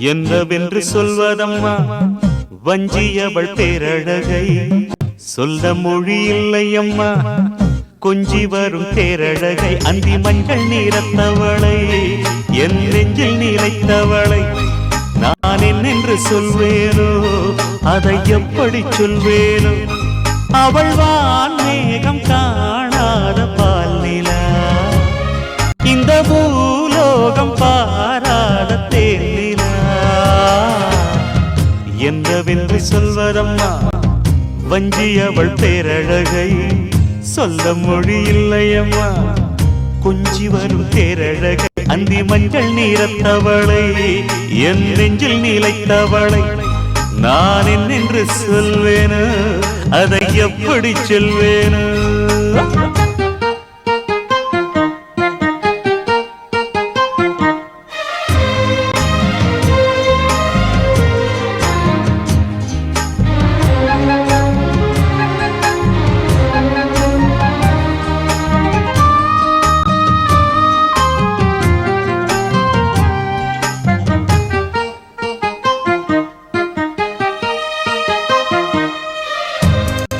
என்னவென்று சொல்வதம்மா வஞ்சியவள் பேரழகை சொல்ல மொழி இல்லையம்மா கொஞ்சி வரும் பேரழகை அந்தி மஞ்சள் நீரத்தவளை என் நெஞ்சில் நீலைத்தவளை நான் என்னென்று சொல்வேனோ அதை எப்படி சொல்வேனோ அவள் வான் மேகம் காணாத பால் நிலா இந்த பூலோகம் பாராத தேன் நிலா என்னவென்று சொல்வதம்மா வஞ்சியவள் பேரழகை சொல்ல மொழி இல்லையம்மா கொஞ்சி வரும் தேரழகை அந்தி மஞ்சள் நீரத்தவளை என் நெஞ்சில் நீலைத்தவளை நான் என்னென்று சொல்வேனோ அதை எப்படி சொல்வேனோ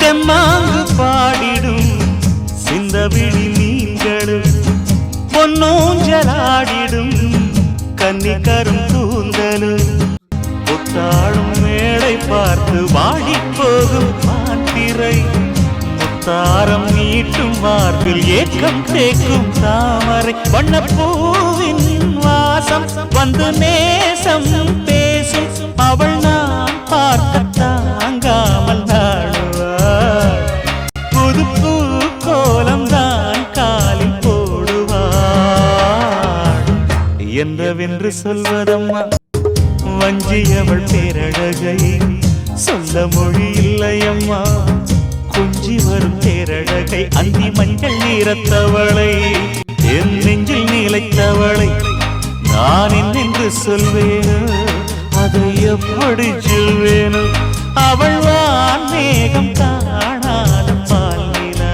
தெம்மாங்கு பாடிடும் சிந்தவிழி மீன்களும் பொன்னூஞ்சலாடிடும் கன்னிக்கரும் கூந்தலும் புத்தாளும் மேடை பார்த்து வாடி போகும் மாத்திரை முத்தாரம் நீட்டும் மார்பில் ஏக்கம் தேக்கும் தாமரை வண்ணப்பூவின் வாசம் வந்து நேசம் பேசும் அவள் நான் பார்க்க தாங்காமல் நாடுவாள் புது பூ கோலம் தான் காலில் போடுவாள் என்னவென்று சொல்வதம்மா வஞ்சியவள் பேரழகை சொல்ல மொழி இல்லையம்மா கொஞ்சி வரும் பேரழகை அந்தி மஞ்சள் நீரத்தவளை என் நெஞ்சில் நீலைத்தவளை நான் என்னென்று சொல்வேனோ அதை எப்படி சொல்வேனோ அவள் வான் மேகம் காணாத பால் நிலா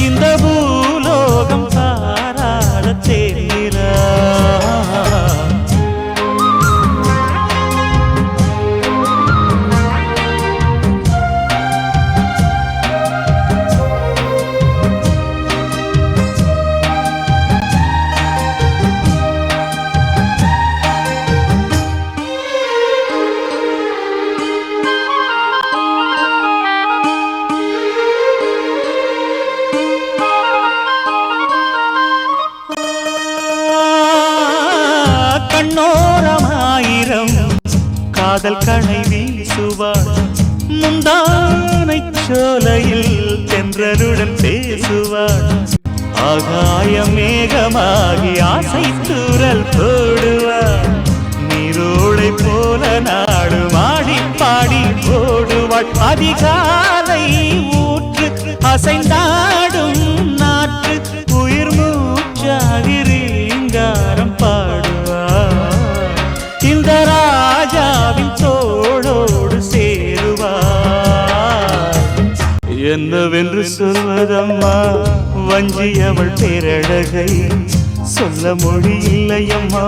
இந்த பூலோகம் பாராத தேன் நிலா கண்ணோரமாயிரம் காதல் கணை வீசுவாள் முந்தானை சோலையில் தென்றருடன் பேசுவாள் ஆகாய மேகமாகி ஆசை தூரல் போடுவாள் நீரோடை போல நாடு மாடி பாடி போடுவாள் அதிகாலை ஊற்று அசைந்தாடும் நாற்று உயிர் மூச்சாகி ரீங்காரம் பாடுவாள் இந்த ராஜாவின் தோளோடு சேருவாள் என்னவென்று சொல்வதம்மா வஞ்சியவள் பேரழகை சொல்ல மொழி இல்லையம்மா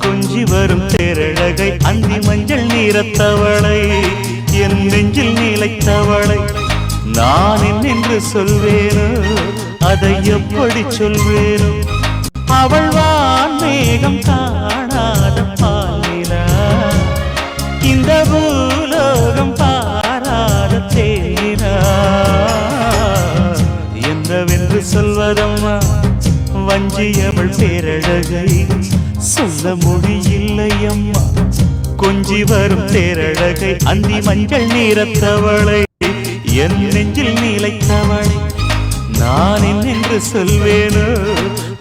கொஞ்சி வரும் தேரழகை அந்தி மஞ்சள் நீரத்தவளை என் நெஞ்சில் நீலைத்தவளை நான் என்னென்று சொல்வேனோ அதை எப்படி சொல்வேனோ அவள் வான் மேகம் காணாத பால் நிலா இந்த பூலோகம் பாராத தேன் நிலா என்னவென்று சொல்வதம்மா வஞ்சியவள் பேரழகை சொல்ல மொழி இல்லையம்மா கொஞ்சி வரும் தேரழகை அந்தி மஞ்சள் நீரத்தவளை என் நெஞ்சில் நீலைத்தவளை நான் என்னென்று சொல்வேனோ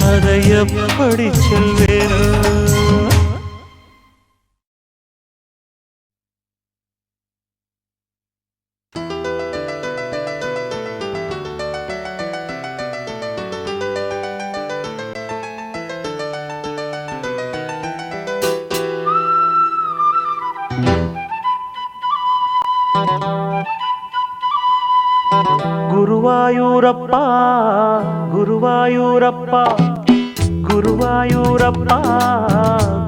அதை எப்படி சொல்வேனோ குருவாயூரப்பா குருவாயூரப்பா குருவாயூரப்பா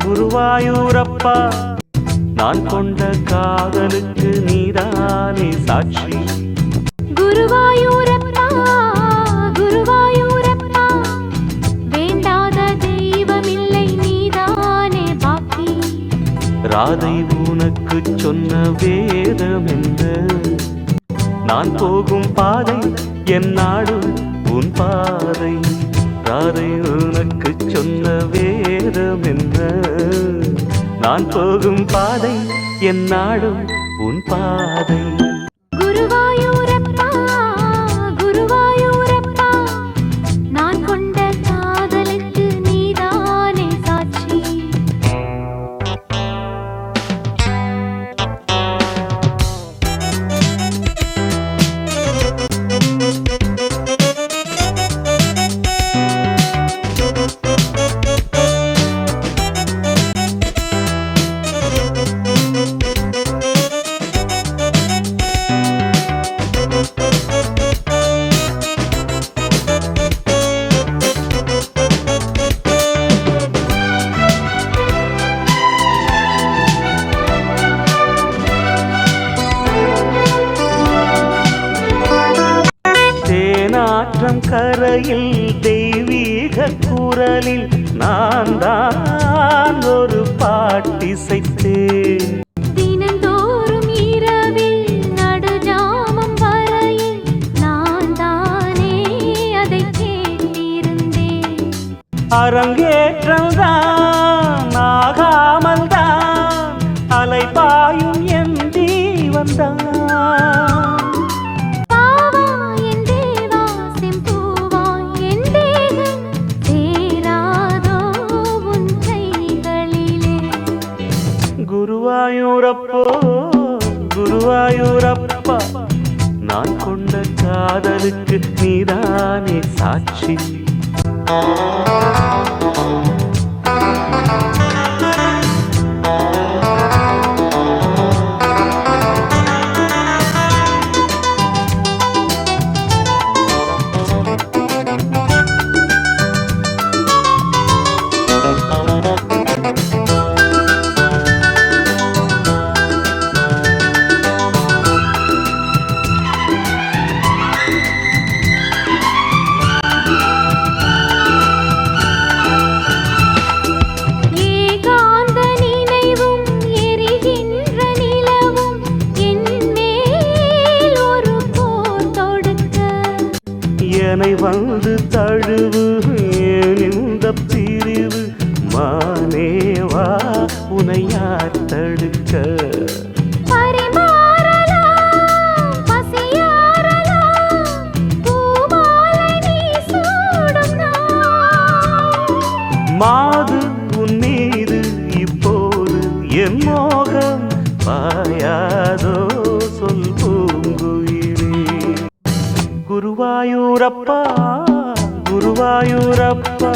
குருவாயூரப்பா நான் கொண்ட காதலுக்கு நீதானே சாட்சி. குருவாயூரப்பா குருவாயூரப்பா வேண்டாத தெய்வமில்லை நீதானே பாக்கி. ராதை உனக்கு சொன்ன வேதம் என்ன, நான் போகும் பாதை என் நாடு உன் பாதை. ராதை உனக்கு சொன்ன வேதம் என்ன, நான் போகும் பாதை என் நாடு உன் பாதை. குருவாயூரப்பா குருவாயூரப்பா நான் கொண்ட காதலுக்கு நீதானே சாட்சி. தேனாற்றம் கரையில் தெய்வீக குரலில் நான் தான் ஒரு பாட்டிசைத்தேன். தினந்தோறும் இரவில் நடுஜாமம் வரையில் நான் தானே அதை கேட்டிருந்தேன். அரங்கேற்றம்தான் ஆகாமல் தான் அலைபாயும் என் ஜீவன்தான். குருவாயூரப்போ குருவாயூரப்பா நான் கொண்ட காதலுக்கு நீதானே சாட்சி. என்னை வந்து தழுவு ஏன் இந்த பிரிவு மானேவா உனை யார் தடுக்க. மாது உன் மீது இப்போது என் மோகம் பாயாதோ சொல் பூங்குயிலே. குருவாயூரப்பா குருவாயூரப்பா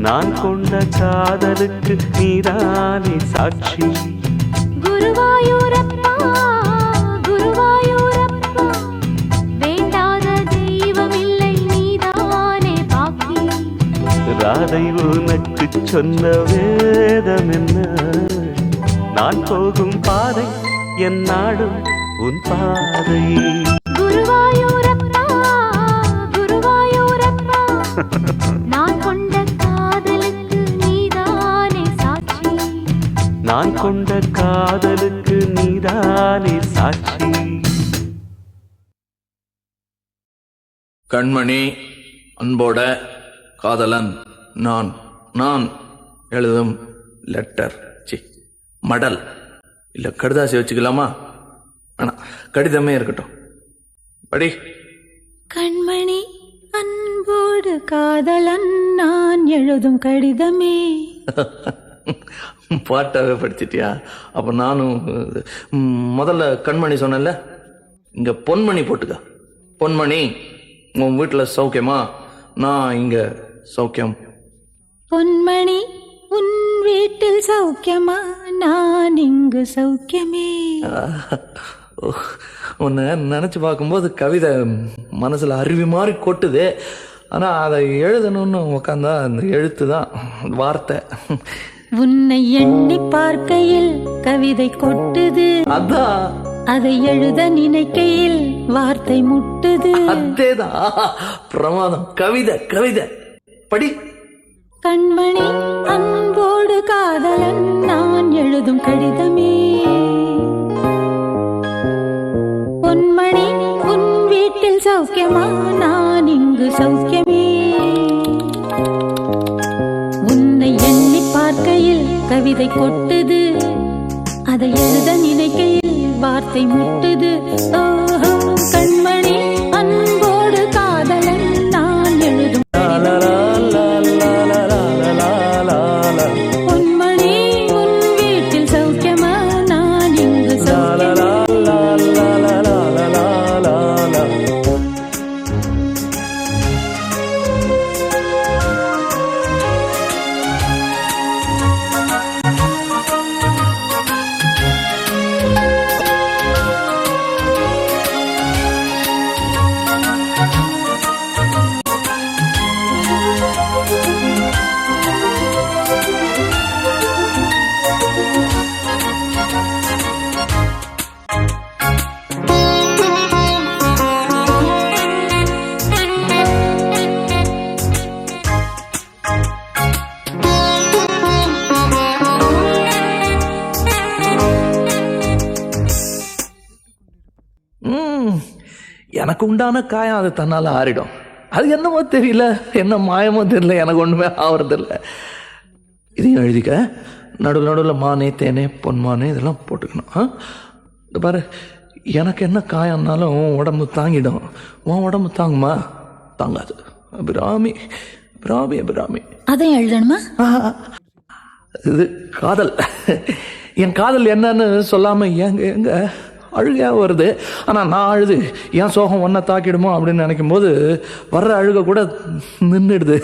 நான் கொண்ட காதலுக்கு நீதானே சாட்சி. குருவாயூரப்பா குருவாயூரப்பா வேண்டாத தெய்வமில்லை நீதானே பாக்கி. ராதை உனக்கு சொன்ன வேதம் என்ன, நான் போகும் பாதை என் நாடு உன் பாதை. குருவாயூரப்பா குருவாயூரப்பா நான் கொண்ட காதலுக்கு நீதானே சாட்சி. நான் கொண்ட காதலுக்கு நீதானே சாட்சி. கண்மணி அன்போட காதலன் நான் நான் எழுதும் லெட்டர் மடல் இல்லை கடிதாசி வச்சுக்கலாமா? ஆனால் கடிதமே இருக்கட்டும். படி. கண்மணி அன்போடு காதலன் நான் எழுதும் கடிதமே. பாட்டாவே படிச்சிட்டியா? அப்போ நானும் முதல்ல கண்மணி சொன்னேன்ல, இங்கே பொன்மணி போட்டுக்க. பொன்மணி உன் வீட்டில் சௌக்கியமா? நான் இங்கே சௌக்கியம். பொன்மணி உன் வீட்டில் சௌக்கியமா? நான் இங்கு சௌக்கியமே. உன்னை நினச்சி பார்க்கும்போது கவிதை மனசில் அருவி மாதிரி கொட்டுது. ஆனா அதை எழுதணும்னு உட்காந்தா அந்த எழுத்து தான் வார்த்தை. உன்னை எண்ணி பார்க்கையில் கவிதை கொட்டுது, அதான் அதை எழுத நினைக்கையில் வார்த்தை முட்டுது. அதேதான் பிரமாதம். கவிதை கவிதை படி. கண்மணி அன்போடு காதலன் நான் எழுதும் கடிதமே, பொன்மணி உன் வீட்டில் சௌக்கியமா நான் இங்கு சௌக்கியமே. உன்னை எண்ணி பார்க்கையில் கவிதை கொட்டுது, அதை எழுத நினைக்கையில் வார்த்தை முட்டுது. ஓஹோ கண்மணி அன்போடு காதலன் நான் எழுதும் பொன்மணி உன் வீட்டில் சௌக்கியமா நான் இங்கு சௌக்கியமா. எனக்கு உண்டான காயம் அது தன்னால ஆறிடும். அது என்னமோ தெரியல, என்ன மாயமோ தெரியல, எனக்கு ஒண்ணுமே ஆவறதில்ல. இதையும் எழுதிக்க. நடுவில் நடுவில் மானே தேனே பொன்மானே இதெல்லாம் போட்டுக்கணும். இந்த பாரு, எனக்கு என்ன காயம்னாலும் உன் உடம்பு தாங்கிடும். உன் உடம்பு தாங்குமா? தாங்காது. அபிராமி அபிராமி அபிராமி. அதையும் எழுதணுமா? இது காதல். என் காதல் என்னன்னு சொல்லாம எங்க எங்க அழுகையா வருது. ஆனா நான் அழுது என் சோகம் ஒன்ன தாக்கிடுமோ அப்படின்னு நினைக்கும் போது வர்ற அழுக கூட நின்றுடுது.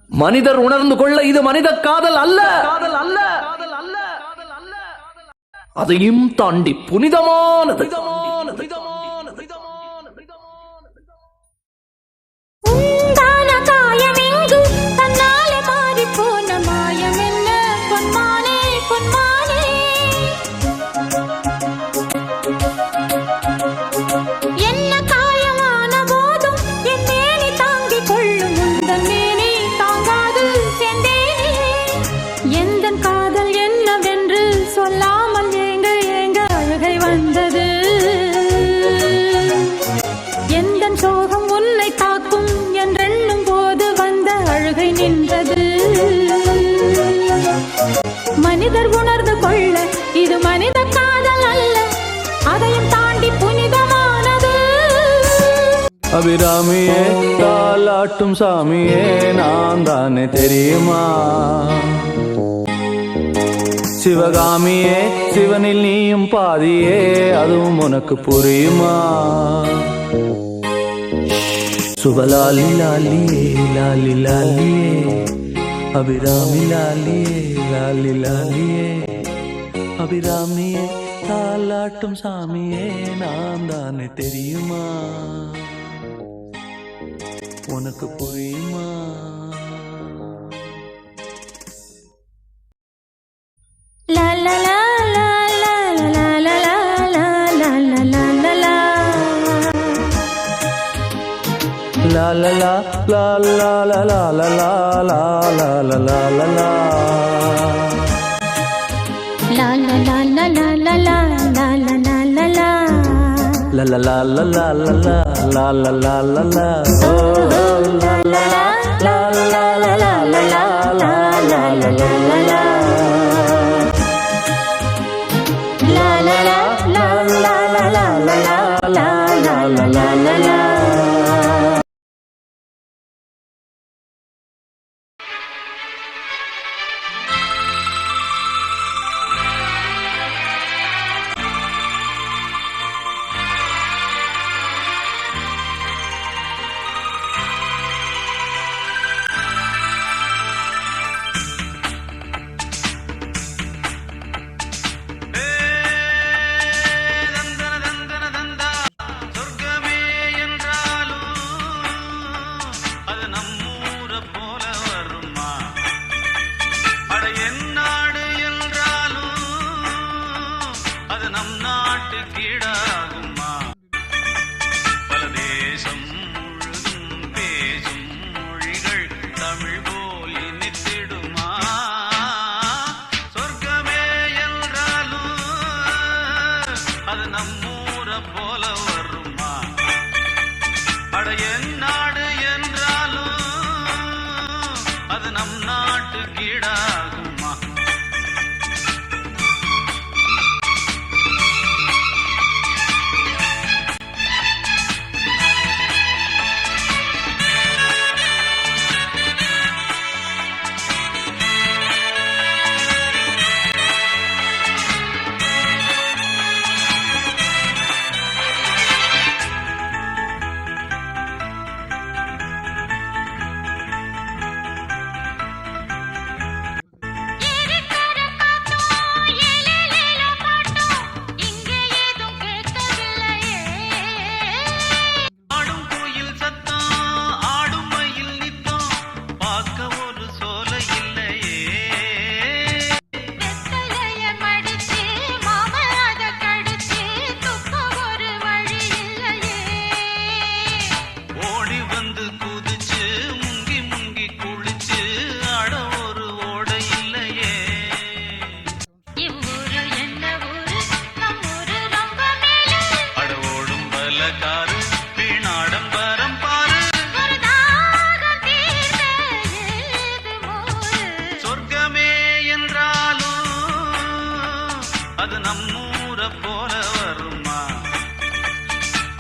மனிதர் உணர்ந்து கொள்ள இது மனித காதல் அல்ல, காதல் அல்ல, அதையும் தாண்டி புனிதமானது. மனிதர் உணர்ந்து கொள்ள இது மனித காதல் அல்ல, அதையும் தாண்டி புனிதமானது. அபிராமியே தாலாட்டும் சாமியே நான் தானே தெரியுமா? சிவகாமியே சிவனில் நீயும் பாதியே அதுவும் உனக்கு புரியுமா? சுபலாலி லாலியே லாலி லாலியே அபிராமி லாலியே லாலி லாலியே அபிராமியே தாலாட்டும் சாமியே நான் தானே தெரியுமா? உனக்கு புரியுமா? லா லா லா லா லா லா லா லா லா லா லா லா லா. La la la la la la la la la la la la la la la. La la la la la la la la la la la la. La la la la la la la la la la la la. Oh la la la la la la la la la la la la la la. La la la la la la la la la la la la la. நாட்டுக்கீடாகுமா? ஆடும் குயில் சத்தம், ஆடும் மயில் நித்தம், பார்க்க ஒரு சோலை இல்லையே. ஓடி வந்து குதிச்சு முங்கி முங்கி குளிச்சு ஆட ஒரு ஓடை இல்லையே. அட ஓடும் பலகாரு வீணாடம்பரம் பாரு. சொர்க்கமே என்றாலும் அது நம்மூரை போல வருமா?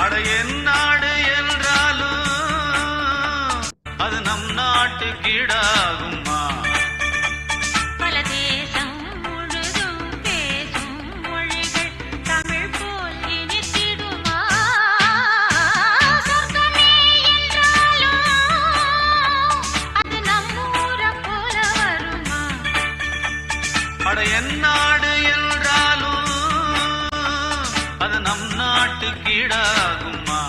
அட என் நாடு என்றாலும் அது நம் நாட்டுக்கீடாகுமா? பல தேசம் முழுதும் பேசும் மொழிகள் தமிழ் போல் இனித்திடுமா? சொர்க்கமே என்றாலும் அது நம்மூரை போல வருமா? அட என் நாடு என்றாலும் அது நம் நாட்டுக்கீடாகுமா?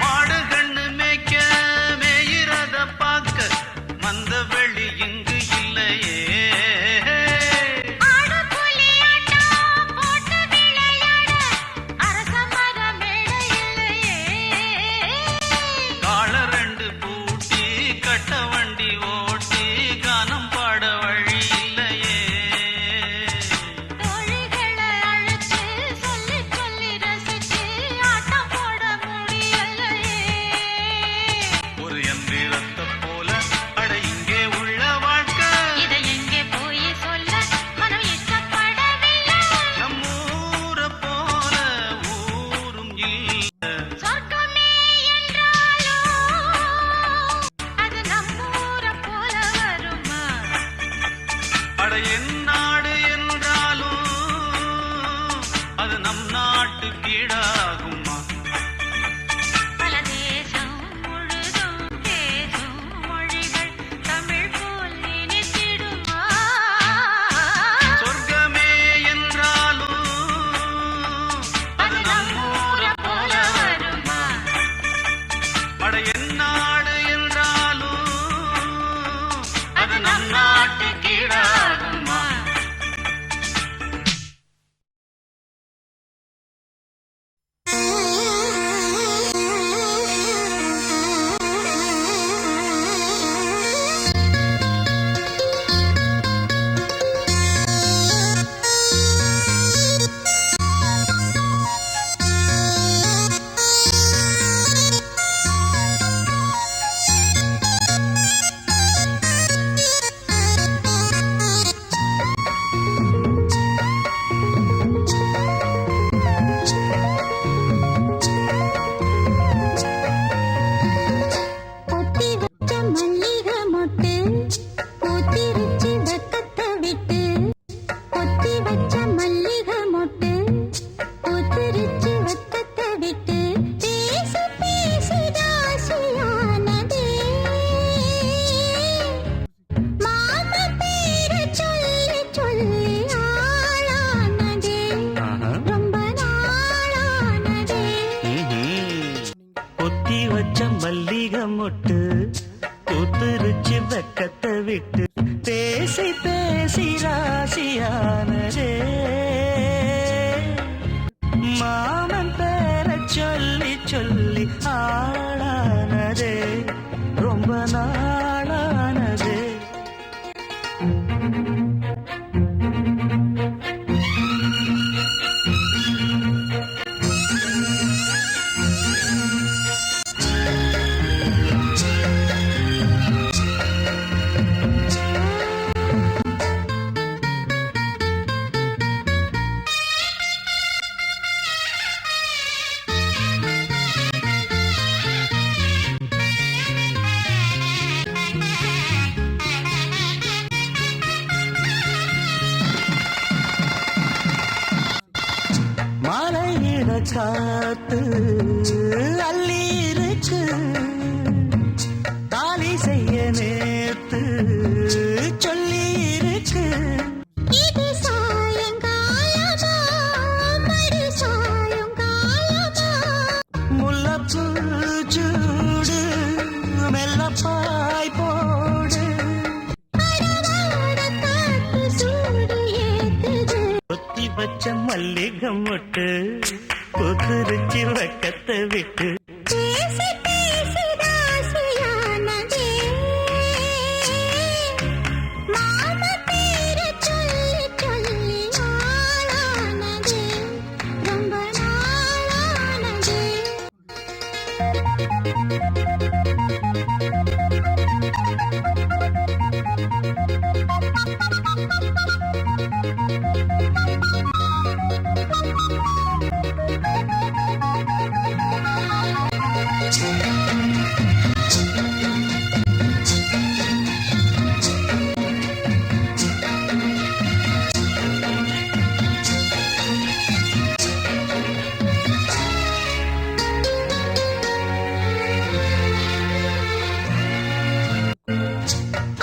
மாடு கண்ணு மேய்க்க மேயிறத பார்க்க மந்த வெளி இங்கு இல்லையே. ஆடு புலி ஆட்டம் போட்டு விளையாட அரச மர மேடை இல்லையே. கால ரெண்டு பூட்டி கட்ட வண்டி ஓட்டி கானம் பாட வழி இல்லையே. தோழிகளை அழைச்சு சொல்லி சொல்லி ரசிச்சு ஆட்டம் போட முடியலையே. ஒரு எந்திரத்தை போல அட இங்கே உள்ள வாழ்க்கை. இதை எங்கே போய் சொல்ல மனம் இஷ்டப்படவில்லை. நம்மூரை போல ஊரும் இல்ல. சொர்க்கமே என்றாலும் அது நம்மூரை போல வருமா? அட என் நாடு என்றாலும் அது நம் நாட்டுக்கீடாகுமா? பல தேசம் முழுதும் பேசும் மொழிகள் தமிழ் போல் இனித்திடுமா? சொர்க்கமே என்றாலும் அது நம்மூரை போல வருமா? அட என் நாடு என்றாலும் அது நம் நாட்டுக்கீடாகுமா? ஆ பூத்துருச்சு வெக்கத்தை விட்டு பேசி பேசி ராசியானதே மாமன் பேர சொல்லி சொல்லி ஆளானதே ரொம்ப நாளானதே. மாலையிட காத்து அள்ளி இருக்கு தாலி செய்ய நேத்து சொல்லி இருக்கு. இது சாயங்காலமா மறு சாயங்காலமா முல்லப்பூ சூடு மெல்லப்பாய் போடு அடவாட காத்து சூடு ஏத்துது ஒத்தி வச்ச மல்லிகை மொட்டு புதுரிச்சி வெக்கத்தை விட்டு பேசி பேசி ராசியானதே மாம பேர சொல்லி சொல்லி ஆளானதே ரொம்ப நாளானதே.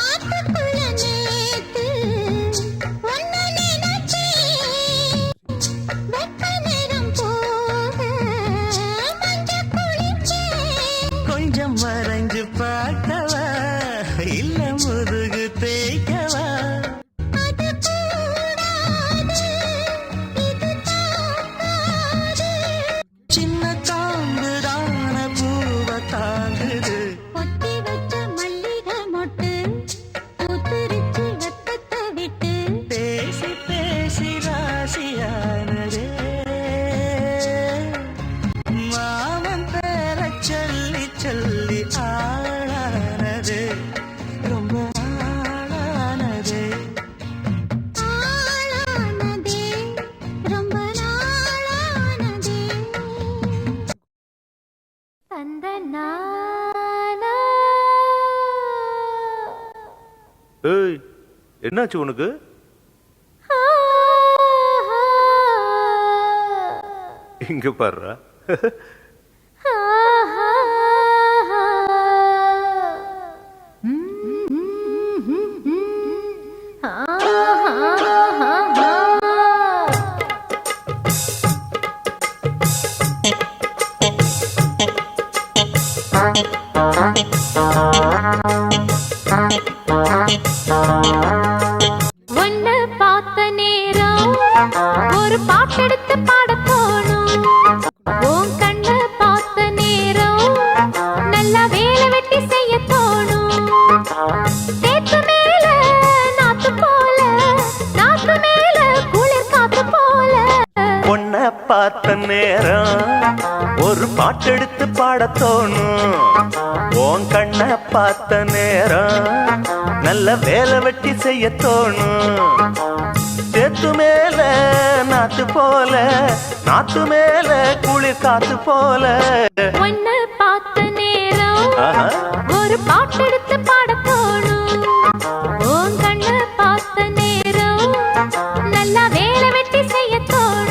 ஆத்துக்குள்ள நேத்து ஒன்னு நினைச்சேன் வெப்ப நேரம் போக மஞ்ச குளிச்சேன் கொஞ்சம் வரைஞ்சு பார்க்கவா இல்ல முதுகு தேய்க்கவா. அது கூடாது இது தாங்காது சின்ன தாங்குதான பூவை தாங்குது ஒத்தி வச்ச மல்லிகை மொட்டு பூத்துருச்சு வெப்பத்தை விட்டு பேசி பேசி ராசியானதே மாமன் பேர சொல்லி சொல்லி ஆளானதே ரொம்ப ஆளானதே. ஆளானதே ரொம்ப நாளானதே. அந்த நானா ஏய் என்னாச்சு உனக்கு? இங்க பாருடா. ஒன்னு பார்த்த நேரம் ஒரு பாட்டெடுத்து பாட தோணும் உன் கண்ண பார்த்த நேரம் நல்லா வேலை வெட்டி செய்ய தோணும் தேத்து மேல நாத்து போல நாத்து மேல குளிர் காத்து போல பொண்ண பார்த்த நேரம் ஒரு பாட்டெடுத்து பாட தோணும். உன் கண்ண பார்த்த நேரம் நல்ல வேலை வெட்டி செய்ய தோணும். தேத்து மேல நாத்து போல நாத்து மேல குளிர் காத்து போல. ஒன்னு பார்த்த நேரம் ஆஹா. ஒரு பாட்டெடுத்து பாட தோணும் உன் கண்ண பார்த்த நேரம் நல்லா வேலை வெட்டி செய்ய தோணும்.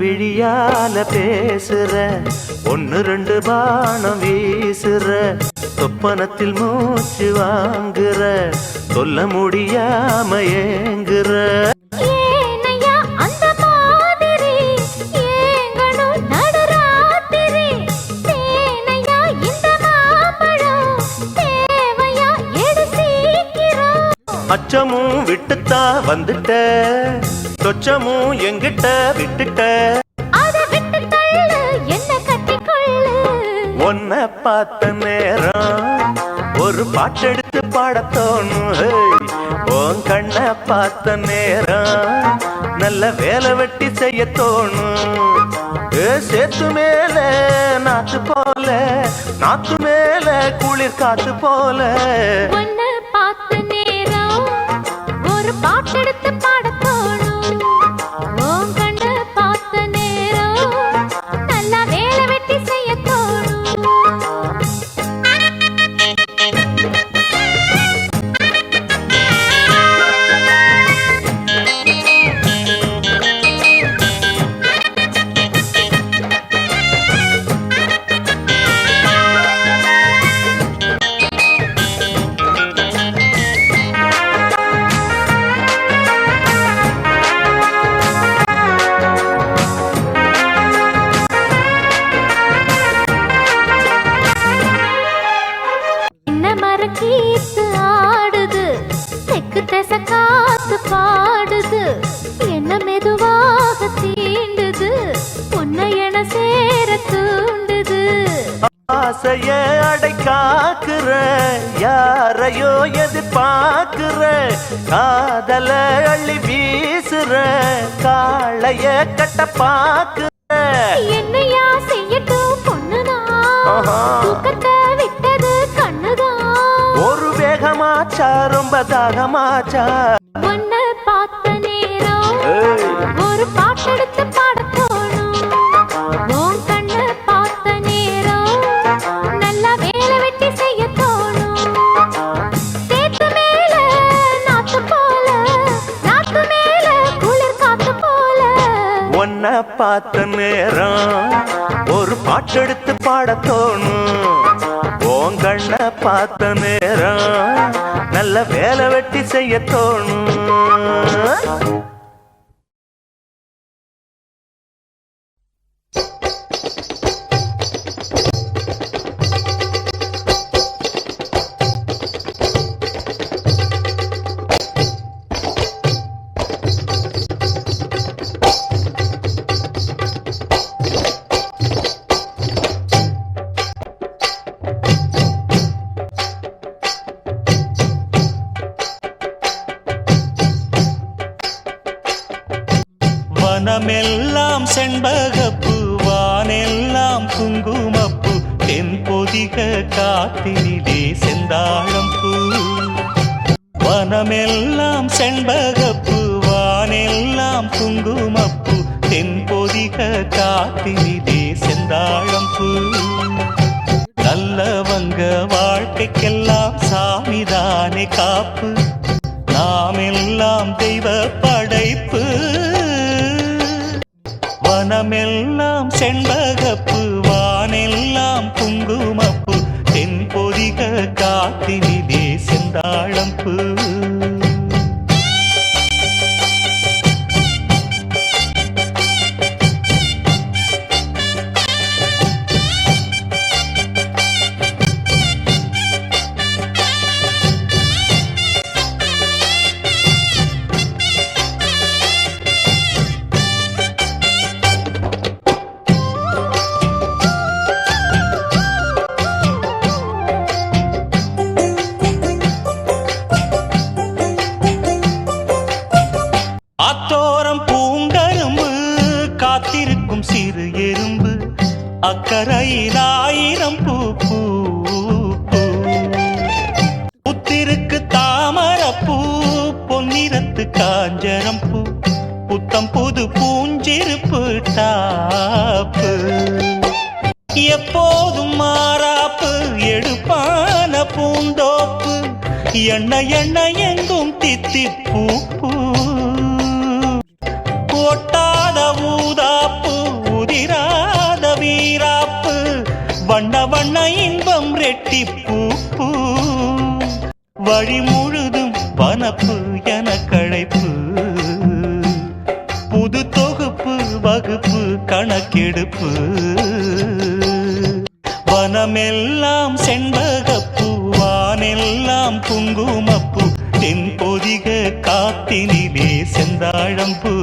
விழியால பேசுற, ஒன்னு ரெண்டு பானம் வீசுற, சொப்பனத்தில் மூச்சு வாங்குற, சொல்ல முடியாம ஏங்குற. ஏனையா அந்த மாதிரி ஏங்கணும் நடுராத்திரி, தேனையா இந்த மாம்பழம் தேவையா எடு சீக்கிரம். அச்சமும் விட்டுத்தான் வந்துட்ட, சொச்சமும் எங்கிட்ட விட்டுட்ட, அதை விட்டு தள்ளு என்ன கட்டிக்கொள்ளு. உன்னை பார்த்த நேரம் ஒரு பாட்டெடுத்து பாடத்தோணும். உன் கண்ணை பார்த்த நேரம் நல்ல வேலை வெட்டி செய்ய தோணும். சேத்து மேல நாத்து போல, நாத்து மேல குளிர் காத்து போல, உன்னை பார்த்த நேரம் ஒரு பாட்டெடுத்து பாட தோணும். உன் கண்ணை பார்த்த நேரம் நல்லா வேலை வெட்டி செய்ய தோணும். கீத்து ஆடுது, தெக்கு திசை காத்து பாடுது, என்ன மெதுவாக தீண்டுது, உன்னை என சேர தூண்டுது. ஆசைய அடைக்காக்குற, யாரையோ எதிர்பார்க்குற, காதல அள்ளி வீசுற, காளைய கட்ட பாக்குற. என்னையா செய்யட்டும் பொண்ணுதான், தூக்கத்தை விட்டது கண்ணுதான். ஒரு வேகமாச்சா ரொம்ப தாகமாச்சா, உன்னை பார்த்த நேரம் ஒரு பாட்டெடுத்து பாட தோணும். உன் கண்ணை பார்த்த நேரம் நல்லா வேலை வெட்டி செய்ய தோணும். சேத்து மேல நாத்து போல, நாத்து மேல குளிர் காத்து போல, உன்னை பார்த்த நேரம் ஒரு பாட்டெடுத்து பாட தோணும். உன் கண்ணை பார்த்த நேரம் நல்ல வேலை வெட்டி செய்ய தோணும். வனமெல்லாம் செண்பகப்பூ, வானெல்லாம் குங்குமப்பூ, தென்பொதிக காத்தினிலே செந்தாழம்பூ. வனமெல்லாம் செண்பகப்பூ, வானெல்லாம் குங்குமப்பூ, தென்பொதிக காத்தினிலே செந்தாழம்பூ. நல்லவங்க வாழ்க்கைக்கெல்லாம் சாமிதானே காப்பு, நாமெல்லாம் தெய்வ படைப்பு. வனமெல்லாம் செண்பகப்பூ, வானெல்லாம் குங்குமப்பூ, தென்பொதிக காத்தினிலே செந்தாழம்பூ. சிறு எறும்பு அக்கரையில் ஆயிரம் பூ பூ புத்திருக்கு தாமரப்பூ பொன்னிறத்து காஞ்சரம் பூ புத்தம் புது பூஞ்சிருப்பு டாப்பு எப்போதும் மாறாப்பு எடுப்பான பூந்தோப்பு எண்ண எண்ண எங்கும் தித்திப்பூ ஒட்டாத ஊதாப்பு தித்திப்பூ பூ வழி முழுதும் வனப்பு என கழைப்பு புது தொகுப்பு வகுப்பு கணக்கெடுப்பு வனமெல்லாம் செண்பகப்பூ வானெல்லாம் குங்குமப்பூ தென்பொதிக காத்தினிலே செந்தாழம்பூ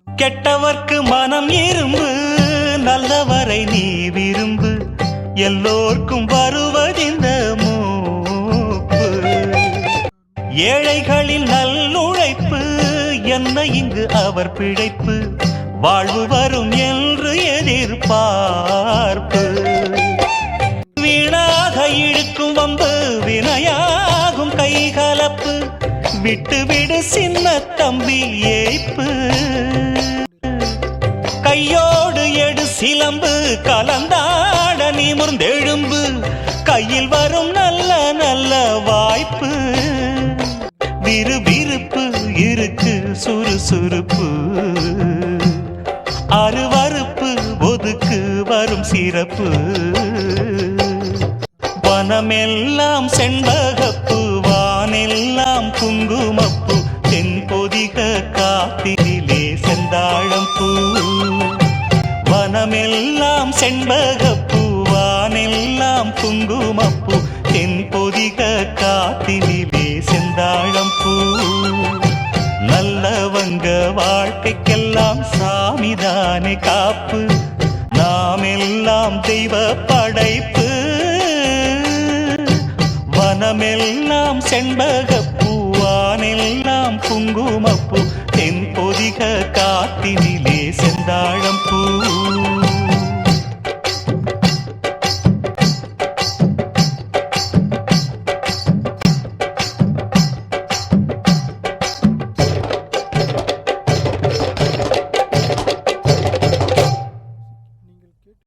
கெட்டவர்க்கு மனம் இரும்பு நல்லவரை நீ விரும்பு எல்லோர்க்கும் வருவதிந்த மூப்பு ஏழைகளின் நல்லுழைப்பு என்ன இங்கு அவர் பிழைப்பு வாழ்வு வரும் என்று எதிர்பார்ப்பு வீணாக இழுக்கும் வம்பு வினையாகும் கைகலப்பு விட்டு விடு சின்ன தம்பி ஏய்ப்பு கையோடு எடு சிலம்பு கலந்தாட நிமிர்ந்தெழும்பு கையில் வரும் நல்ல நல்ல வாய்ப்பு விறுவிறுப்பு இருக்கு சுறுசுறுப்பு அருவறுப்பு ஒதுக்கு வரும் சிறப்பு வனமெல்லாம் செண்பகப்பு வானெல்லாம் குங்குமப்பூ தென்பொதிக காத்தினிலே செந்தாழம்பூ வனமெல்லாம் செண்பகப்பூ வானெல்லாம் குங்குமப்பூ தென்பொதிக காத்தினிலே செந்தாழம்பூ நல்லவங்க வாழ்க்கைக்கெல்லாம் சாமிதானே காப்பு நாமெல்லாம் தெய்வ படைப்பு வனமெல்லாம் செண்பகப்பூ வானெல்லாம் குங்குமப்பூ தென்பொதிக காத்தினிலே செந்தாழம்பூ